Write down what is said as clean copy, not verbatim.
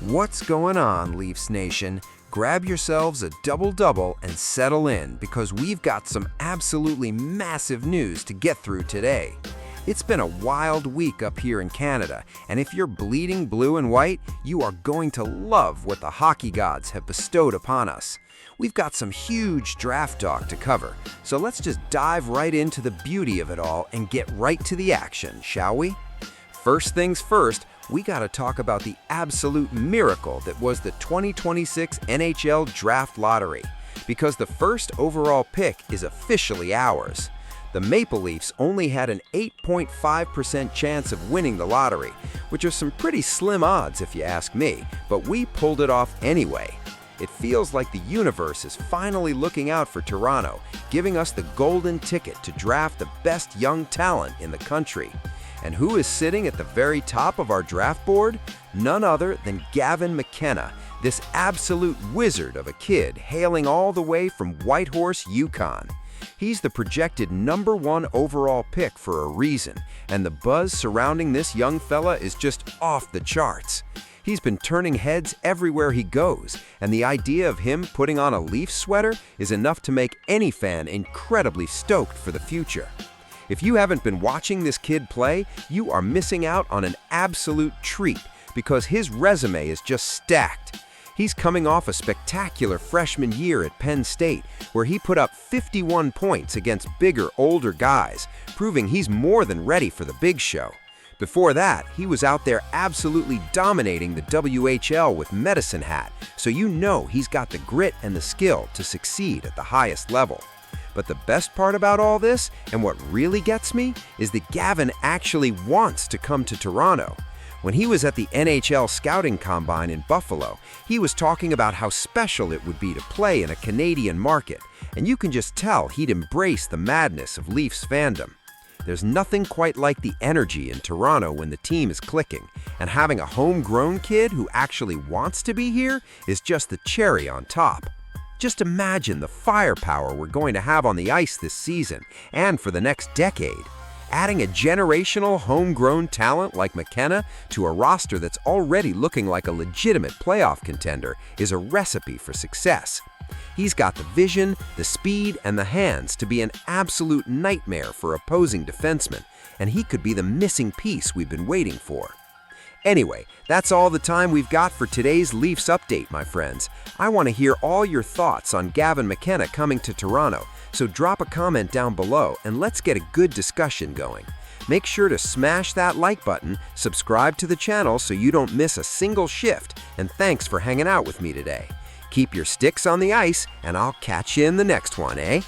What's going on, Leafs Nation? Grab yourselves a double-double and settle in because we've got some absolutely massive news to get through today. It's been a wild week up here in Canada, and if you're bleeding blue and white, you are going to love what the hockey gods have bestowed upon us. We've got some huge draft talk to cover, so let's just dive right into the beauty of it all and get right to the action, shall we? First things first, we got to talk about the absolute miracle that was the 2026 NHL Draft Lottery, because the first overall pick is officially ours. The Maple Leafs only had an 8.5% chance of winning the lottery, which are some pretty slim odds if you ask me, but we pulled it off anyway. It feels like the universe is finally looking out for Toronto, giving us the golden ticket to draft the best young talent in the country. And who is sitting at the very top of our draft board? None other than Gavin McKenna, this absolute wizard of a kid hailing all the way from Whitehorse, Yukon. He's the projected #1 overall pick for a reason, and the buzz surrounding this young fella is just off the charts. He's been turning heads everywhere he goes, and the idea of him putting on a Leafs sweater is enough to make any fan incredibly stoked for the future. If you haven't been watching this kid play, you are missing out on an absolute treat because his resume is just stacked. He's coming off a spectacular freshman year at Penn State, where he put up 51 points against bigger, older guys, proving he's more than ready for the big show. Before that, he was out there absolutely dominating the WHL with Medicine Hat, so you know he's got the grit and the skill to succeed at the highest level. But the best part about all this, and what really gets me, is that Gavin actually wants to come to Toronto. When he was at the NHL Scouting Combine in Buffalo, he was talking about how special it would be to play in a Canadian market, and you can just tell he'd embrace the madness of Leafs fandom. There's nothing quite like the energy in Toronto when the team is clicking, and having a homegrown kid who actually wants to be here is just the cherry on top. Just imagine the firepower we're going to have on the ice this season and for the next decade. Adding a generational homegrown talent like McKenna to a roster that's already looking like a legitimate playoff contender is a recipe for success. He's got the vision, the speed, and the hands to be an absolute nightmare for opposing defensemen, and he could be the missing piece we've been waiting for. Anyway, that's all the time we've got for today's Leafs update, my friends. I want to hear all your thoughts on Gavin McKenna coming to Toronto, so drop a comment down below and let's get a good discussion going. Make sure to smash that like button, subscribe to the channel so you don't miss a single shift, and thanks for hanging out with me today. Keep your sticks on the ice, and I'll catch you in the next one, eh?